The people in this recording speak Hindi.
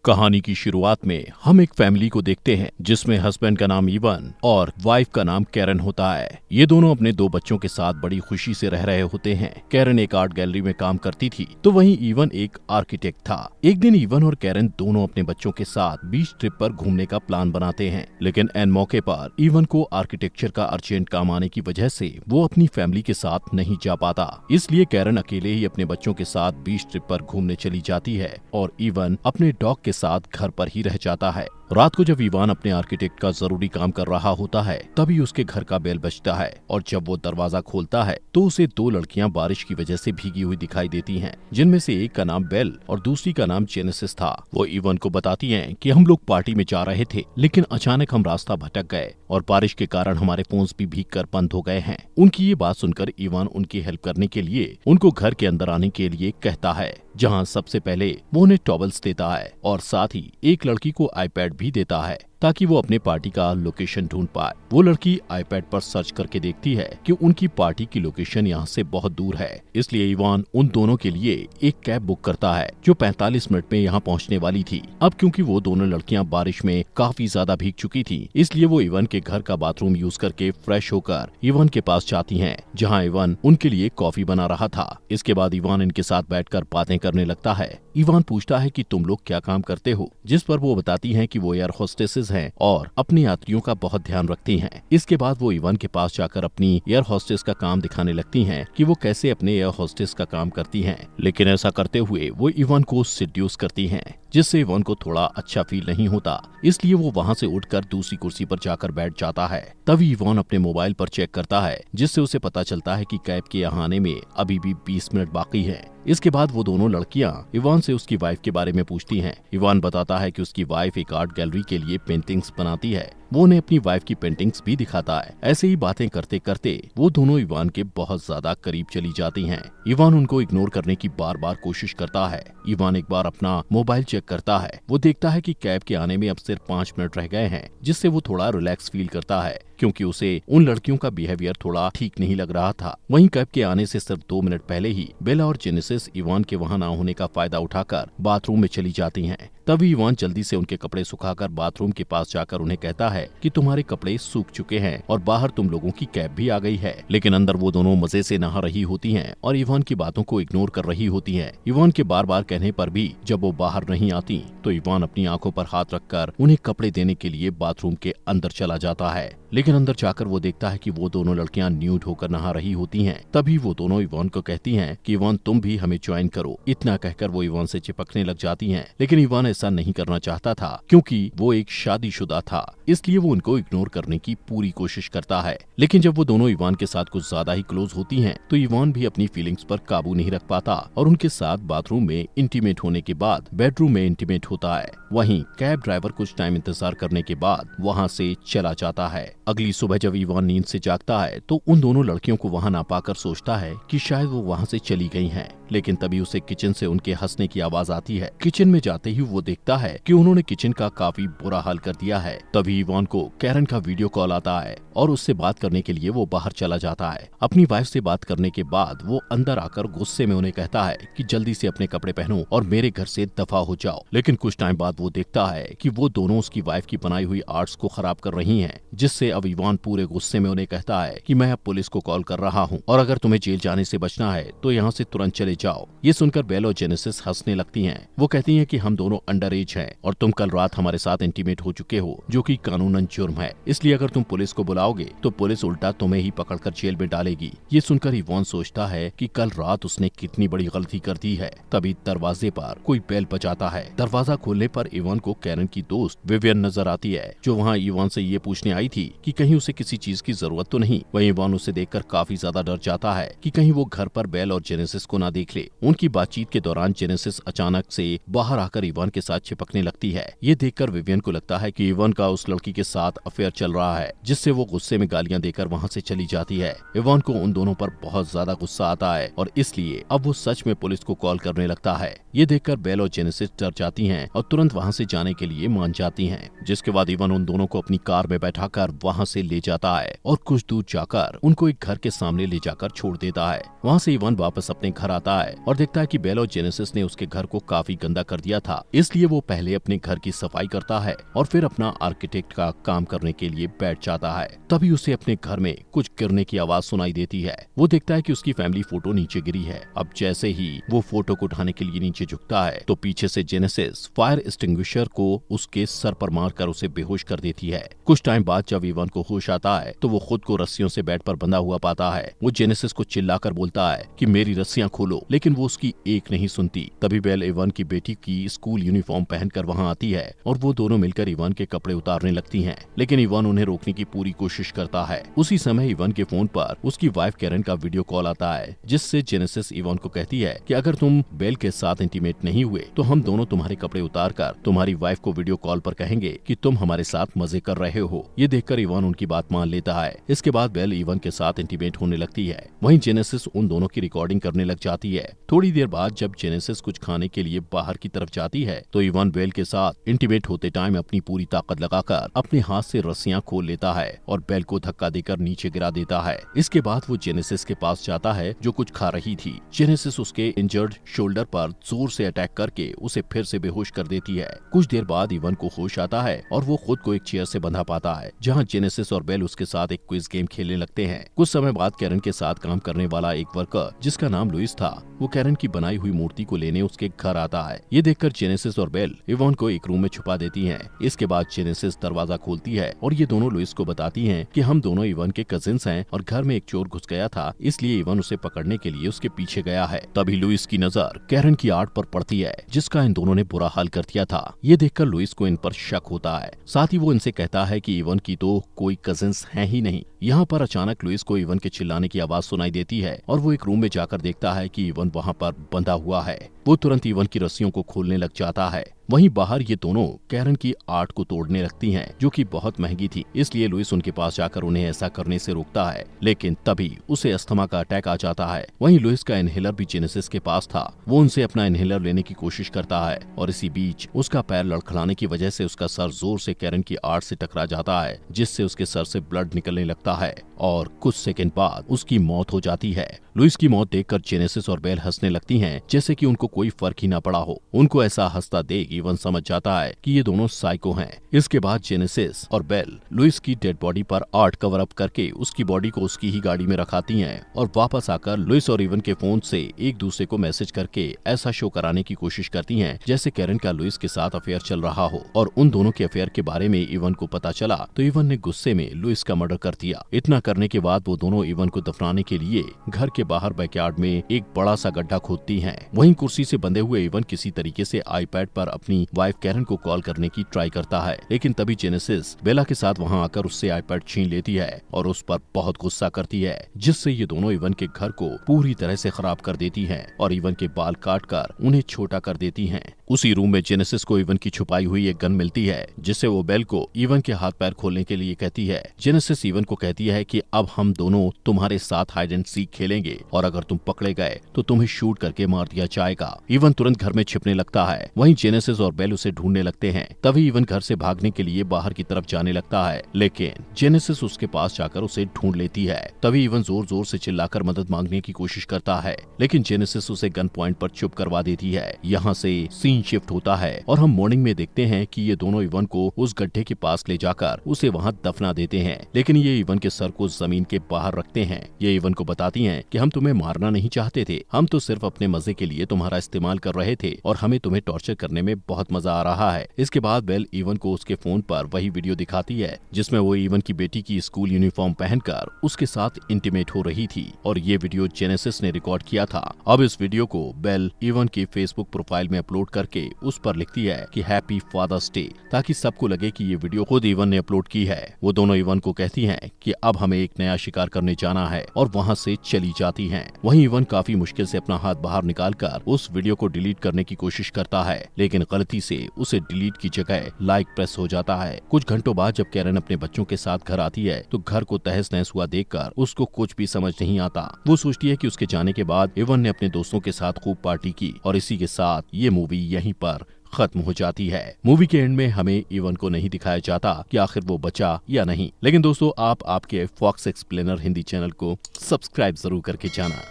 कहानी की शुरुआत में हम एक फैमिली को देखते हैं जिसमें हस्बैंड का नाम इवन और वाइफ का नाम कैरन होता है। ये दोनों अपने 2 बच्चों के साथ बड़ी खुशी से रह रहे होते हैं। कैरन एक आर्ट गैलरी में काम करती थी तो वहीं इवन एक आर्किटेक्ट था। एक दिन इवन और कैरन दोनों अपने बच्चों के साथ बीच ट्रिप पर घूमने का प्लान बनाते हैं, लेकिन एन मौके पर इवन को आर्किटेक्चर का अर्जेंट काम आने की वजह से वो अपनी फैमिली के साथ नहीं जा पाता। इसलिए कैरन अकेले ही अपने बच्चों के साथ बीच ट्रिप पर घूमने चली जाती है और इवन अपने डॉग के साथ घर पर ही रह जाता है। रात को जब इवान अपने आर्किटेक्ट का जरूरी काम कर रहा होता है तभी उसके घर का बेल बजता है और जब वो दरवाजा खोलता है तो उसे 2 लड़कियां बारिश की वजह से भीगी हुई दिखाई देती हैं, जिनमें से एक का नाम बेल और दूसरी का नाम जेनेसिस था। वो इवान को बताती हैं कि हम लोग पार्टी में जा रहे थे लेकिन अचानक हम रास्ता भटक गए और बारिश के कारण हमारे फोन्स भी भीगकर बंद हो गए हैं। उनकी ये बात सुनकर इवान उनकी हेल्प करने के लिए उनको घर के अंदर आने के लिए कहता है, जहाँ सबसे पहले वो उन्हें टॉवल्स देता है और साथ ही एक लड़की को आईपैड भी देता है ताकि वो अपने पार्टी का लोकेशन ढूंढ पाए। वो लड़की आईपैड पर सर्च करके देखती है कि उनकी पार्टी की लोकेशन यहाँ से बहुत दूर है, इसलिए इवान उन दोनों के लिए एक कैब बुक करता है जो 45 मिनट में यहाँ पहुँचने वाली थी। अब क्योंकि वो दोनों लड़कियाँ बारिश में काफी ज्यादा भीग चुकी थी, इसलिए वो इवान के घर का बाथरूम यूज करके फ्रेश होकर इवान के पास जाती है, जहाँ इवान उनके लिए कॉफी बना रहा था। इसके बाद इवान इनके साथ बैठकर बातें करने लगता है। इवान पूछता है कि तुम लोग क्या काम करते हो, जिस पर वो बताती हैं कि वो एयर होस्टेसेस हैं और अपने यात्रियों का बहुत ध्यान रखती हैं। इसके बाद वो इवान के पास जाकर अपनी एयर होस्टेस का काम दिखाने लगती हैं कि वो कैसे अपने एयर होस्टेस का काम करती हैं, लेकिन ऐसा करते हुए वो इवान को सिड्यूस करती हैं, जिससे इवान को थोड़ा अच्छा फील नहीं होता। इसलिए वो वहाँ से उठकर दूसरी कुर्सी पर जाकर बैठ जाता है। तभी इवान अपने मोबाइल पर चेक करता है, जिससे उसे पता चलता है कि कैब के यहाँ आने में अभी भी 20 मिनट बाकी है। इसके बाद वो दोनों लड़कियां इवान से उसकी वाइफ के बारे में पूछती हैं। इवान बताता है कि उसकी वाइफ एक आर्ट गैलरी के लिए पेंटिंग्स बनाती है। वो उन्हें अपनी वाइफ की पेंटिंग्स भी दिखाता है। ऐसे ही बातें करते करते वो दोनों इवान के बहुत ज्यादा करीब चली जाती हैं। इवान उनको इग्नोर करने की बार बार कोशिश करता है। इवान एक बार अपना मोबाइल चेक करता है। वो देखता है कि कैब के आने में अब सिर्फ 5 मिनट रह गए हैं, जिससे वो थोड़ा रिलैक्स फील करता है, क्योंकि उसे उन लड़कियों का बिहेवियर थोड़ा ठीक नहीं लग रहा था। वहीं कैब के आने से सिर्फ 2 मिनट पहले ही बेला और जेनेसिस इवान के वहां ना होने का फायदा उठाकर बाथरूम में चली जाती हैं। तभी इवान जल्दी से उनके कपड़े सुखाकर बाथरूम के पास जाकर उन्हें कहता है कि तुम्हारे कपड़े सूख चुके हैं और बाहर तुम लोगों की कैब भी आ गई है। लेकिन अंदर वो दोनों मजे से नहा रही होती हैं और इवान की बातों को इग्नोर कर रही होती हैं। इवान के बार बार कहने पर भी जब वो बाहर नहीं आती तो इवान अपनी आंखों पर हाथ रखकर उन्हें कपड़े देने के लिए बाथरूम के अंदर चला जाता है। लेकिन अंदर जाकर वो देखता है कि वो दोनों लड़कियां न्यूड होकर नहा रही होती हैं। तभी वो दोनों इवान को कहती हैं कि इवान तुम भी हमें ज्वाइन करो। इतना कहकर वो इवान से चिपकने लग जाती हैं, लेकिन इवान ऐसा नहीं करना चाहता था क्योंकि वो एक शादीशुदा था, इसलिए वो उनको इग्नोर करने की पूरी कोशिश करता है। लेकिन जब वो दोनों इवान के साथ कुछ ज्यादा ही क्लोज होती हैं, तो इवान भी अपनी फीलिंग्स पर काबू नहीं रख पाता और उनके साथ बाथरूम में इंटीमेट होने के बाद बेडरूम में इंटीमेट होता है। वहीं कैब ड्राइवर कुछ टाइम इंतजार करने के बाद वहाँ से चला जाता है। अगली सुबह जब इवान नींद से जागता है तो उन दोनों लड़कियों को वहाँ ना पाकर सोचता है कि शायद वो वहाँ से चली गई हैं। लेकिन तभी उसे किचन से उनके हंसने की आवाज आती है। किचन में जाते ही वो देखता है कि उन्होंने किचन का काफी बुरा हाल कर दिया है। तभी इवान को कैरन का वीडियो कॉल आता है और उससे बात करने के लिए वो बाहर चला जाता है। अपनी वाइफ से बात करने के बाद वो अंदर आकर गुस्से में उन्हें कहता है कि जल्दी से अपने कपड़े पहनो और मेरे घर से दफा हो जाओ। लेकिन कुछ टाइम बाद वो देखता है कि वो दोनों उसकी वाइफ की बनाई हुई आर्ट्स को खराब कर रही हैं, जिससे अब इवान पूरे गुस्से में उन्हें कहता है कि मैं अब पुलिस को कॉल कर रहा हूँ और अगर तुम्हें जेल जाने से बचना है तो यहाँ से तुरंत चले जाओ। ये सुनकर बेल और जेनेसिस हंसने लगती हैं। वो कहती हैं कि हम दोनों अंडर एज हैं और तुम कल रात हमारे साथ इंटीमेट हो चुके हो, जो कि कानूनन जुर्म है, इसलिए अगर तुम पुलिस को बुलाओगे तो पुलिस उल्टा तुम्हें ही पकड़कर जेल में डालेगी। ये सुनकर इवान सोचता है कि कल रात उसने कितनी बड़ी गलती कर दी है। तभी दरवाजे पर कोई बेल बजाता है। दरवाजा खोलने पर इवान को कैरन की दोस्त विवियन नजर आती है, जो वहाँ इवान से ये पूछने आई थी कि कहीं उसे किसी चीज की जरूरत तो नहीं। वहीं इवान उसे देखकर काफी ज्यादा डर जाता है कि कहीं वो घर पर बेल और जेनेसिस को ना देख ले। उनकी बातचीत के दौरान जेनेसिस अचानक से बाहर आकर इवान के साथ चिपकने लगती है। ये देखकर विवियन को लगता है कि इवान का उस लड़की के साथ अफेयर चल रहा है, जिससे वो गुस्से में गालियां देकर वहाँ से चली जाती है। इवान को उन दोनों पर बहुत ज्यादा गुस्सा आता है और इसलिए अब वो सच में पुलिस को कॉल करने लगता है। ये देखकर बेल और जेनेसिस डर जाती हैं और तुरंत वहाँ से जाने के लिए मान जाती हैं। जिसके बाद इवान उन दोनों को अपनी कार में बैठाकर वहाँ से ले जाता है और कुछ दूर जाकर उनको एक घर के सामने ले जाकर छोड़ देता है। वहाँ से इवान वापस अपने घर आता आता है और देखता है कि बेल और जेनेसिस ने उसके घर को काफी गंदा कर दिया था, इसलिए वो पहले अपने घर की सफाई करता है और फिर अपना आर्किटेक्ट का काम करने के लिए बैठ जाता है। तभी उसे अपने घर में कुछ गिरने की आवाज सुनाई देती है। वो देखता है कि उसकी फैमिली फोटो नीचे गिरी है। अब जैसे ही वो फोटो को उठाने के लिए नीचे झुकता है तो पीछे से जेनेसिस फायर एक्सटिंग्विशर को उसके सर पर मारकर उसे बेहोश कर देती है। कुछ टाइम बाद जब इवन को होश आता है तो वो खुद को रस्सियों से बेड पर बंधा हुआ पाता है। वो जेनेसिस को चिल्लाकर बोलता है कि मेरी रस्सियां खोलो, लेकिन वो उसकी एक नहीं सुनती। तभी बेल इवन की बेटी की स्कूल यूनिफॉर्म पहनकर वहां आती है और वो दोनों मिलकर इवन के कपड़े उतारने लगती हैं, लेकिन इवन उन्हें रोकने की पूरी कोशिश करता है। उसी समय इवन के फोन पर उसकी वाइफ कैरन का वीडियो कॉल आता है, जिससे जेनेसिस इवन को कहती है कि अगर तुम बेल के साथ इंटीमेट नहीं हुए तो हम दोनों तुम्हारे कपड़े उतारकर तुम्हारी वाइफ को वीडियो कॉल पर कहेंगे कि तुम हमारे साथ मजे कर रहे हो। ये देखकर इवन उनकी बात मान लेता है। इसके बाद बेल इवन के साथ इंटीमेट होने लगती है। वहीं जेनेसिस उन दोनों की रिकॉर्डिंग करने लग जाती है। थोड़ी देर बाद जब जेनेसिस कुछ खाने के लिए बाहर की तरफ जाती है तो इवन बेल के साथ इंटीमेट होते टाइम अपनी पूरी ताकत लगाकर अपने हाथ से रस्सियां खोल लेता है और बेल को धक्का देकर नीचे गिरा देता है। इसके बाद वो जेनेसिस के पास जाता है जो कुछ खा रही थी। जेनेसिस उसके इंजर्ड शोल्डर पर जोर से अटैक करके उसे फिर से बेहोश कर देती है। कुछ देर बाद इवन को होश आता है और वो खुद को एक चेयर से बंधा पाता है, जहाँ जेनेसिस और बेल उसके साथ एक क्विज गेम खेलने लगते हैं। कुछ समय बाद कैरन के साथ काम करने वाला एक वर्कर जिसका नाम लुइस था, वो कैरन की बनाई हुई मूर्ति को लेने उसके घर आता है। ये देखकर जेनेसिस और बेल इवन को एक रूम में छुपा देती हैं। इसके बाद जेनेसिस दरवाजा खोलती है और ये दोनों लुइस को बताती हैं कि हम दोनों इवन के कजिन्स हैं और घर में एक चोर घुस गया था, इसलिए इवन उसे पकड़ने के लिए उसके पीछे गया है। तभी लुइस की नजर कैरन की आर्ट पर पड़ती है, जिसका इन दोनों ने बुरा हाल कर दिया था। ये देखकर लुइस को इन पर शक होता है। साथ ही वो इनसे कहता है कि इवन की तो कोई कजिन्स हैं ही नहीं। यहाँ पर अचानक लुइस को इवन के चिल्लाने की आवाज सुनाई देती है और वो एक रूम में जाकर देखता है कि इवन वहाँ पर बंधा हुआ है। वो तुरंत इवन की रस्सियों को खोलने लग जाता है। वहीं बाहर ये दोनों कैरन की आर्ट को तोड़ने लगती हैं, जो कि बहुत महंगी थी, इसलिए लुइस उनके पास जाकर उन्हें ऐसा करने से रोकता है, लेकिन तभी उसे अस्थमा का अटैक आ जाता है। वहीं लुइस का इनहेलर भी जेनेसिस के पास था। वो उनसे अपना इनहेलर लेने की कोशिश करता है और इसी बीच उसका पैर लड़खड़ाने की वजह से उसका सर जोर से कैरन की आर्ट से टकरा जाता है, जिससे उसके सर से ब्लड निकलने लगता है और कुछ सेकंड बाद उसकी मौत हो जाती है। लुइस की मौत देखकर जेनेसिस और बेल हंसने लगती हैं, जैसे कि उनको कोई फर्क ही ना पड़ा हो। उनको ऐसा हंसता देख इवन समझ जाता है कि ये दोनों साइको हैं। इसके बाद जेनेसिस और बेल लुइस की डेड बॉडी पर आर्ट कवर अप करके उसकी बॉडी को उसकी ही गाड़ी में रखाती हैं और वापस आकर लुइस और इवन के फोन से एक दूसरे को मैसेज करके ऐसा शो कराने की कोशिश करती हैं जैसे कैरन का लुइस के साथ अफेयर चल रहा हो। और उन दोनों के अफेयर के बारे में इवन को पता चला तो इवन ने गुस्से में लुइस का मर्डर कर दिया। इतना करने के बाद वो दोनों इवन को दफनाने के लिए घर के बाहर बैकयार्ड में एक बड़ा सा गड्ढा खोदती हैं। वहीं कुर्सी से बंधे हुए इवन किसी तरीके से आईपैड पर अपनी वाइफ कैरन को कॉल करने की ट्राई करता है, लेकिन तभी जेनेसिस बेला के साथ वहां आकर उससे आईपैड छीन लेती है और उस पर बहुत गुस्सा करती है, जिससे ये दोनों इवन के घर को पूरी तरह से खराब कर देती हैं और इवन के बाल काटकर उन्हें छोटा कर देती हैं। उसी रूम में जेनेसिस को इवन की छुपाई हुई एक गन मिलती है, जिससे वो बेल को इवन के हाथ पैर खोलने के लिए कहती है। जेनेसिस इवन को कहती है कि अब हम दोनों तुम्हारे साथ हाइड एंड सीक खेलेंगे और अगर तुम पकड़े गए तो तुम्हें शूट करके मार दिया जाएगा। इवन तुरंत घर में छिपने लगता है। वहीं जेनेसिस और बेल उसे ढूंढने लगते हैं। तभी इवन घर से भागने के लिए बाहर की तरफ जाने लगता है, लेकिन जेनेसिस उसके पास जाकर उसे ढूंढ लेती है। तभी इवन जोर जोर से चिल्लाकर मदद मांगने की कोशिश करता है, लेकिन जेनेसिस उसे गन पॉइंट पर चुप करवा देती है। यहाँ से सीन शिफ्ट होता है और हम मॉर्निंग में देखते हैं कि ये दोनों इवन को उस गड्ढे के पास ले जाकर उसे वहाँ दफना देते हैं, लेकिन ये इवन के सर को जमीन के बाहर रखते हैं। ये इवन को बताती हैं कि हम तुम्हें मारना नहीं चाहते थे, हम तो सिर्फ अपने मजे के लिए तुम्हारा इस्तेमाल कर रहे थे और हमें तुम्हें टॉर्चर करने में बहुत मजा आ रहा है। इसके बाद बेल इवन को उसके फोन पर वही वीडियो दिखाती है जिसमें वो इवन की बेटी की स्कूल यूनिफॉर्म पहनकर उसके साथ इंटीमेट हो रही थी और ये वीडियो जेनेसिस ने रिकॉर्ड किया था। अब इस वीडियो को बेल इवन की फेसबुक प्रोफाइल में अपलोड करके उस पर लिखती है कि हैप्पी फादर्स डे, ताकि सबको लगे कि ये वीडियो खुद इवन ने अपलोड की है। वो दोनों इवन को कहती हैं कि अब हमें एक नया शिकार करने जाना है और वहाँ से चली जाती हैं। वहीं इवन काफी मुश्किल से अपना हाथ बाहर निकालकर उस वीडियो को डिलीट करने की कोशिश करता है, लेकिन गलती से उसे डिलीट की जगह लाइक प्रेस हो जाता है। कुछ घंटों बाद जब कैरन अपने बच्चों के साथ घर आती है तो घर को तहस नहस हुआ देखकर उसको कुछ भी समझ नहीं आता। वो सोचती है कि उसके जाने के बाद इवन ने अपने दोस्तों के साथ खूब पार्टी की और इसी के साथ ये मूवी यहीं पर खत्म हो जाती है। मूवी के एंड में हमें इवन को नहीं दिखाया जाता कि आखिर वो बचा या नहीं, लेकिन दोस्तों आप आपके फॉक्स एक्सप्लेनर हिंदी चैनल को सब्सक्राइब जरूर करके जाना।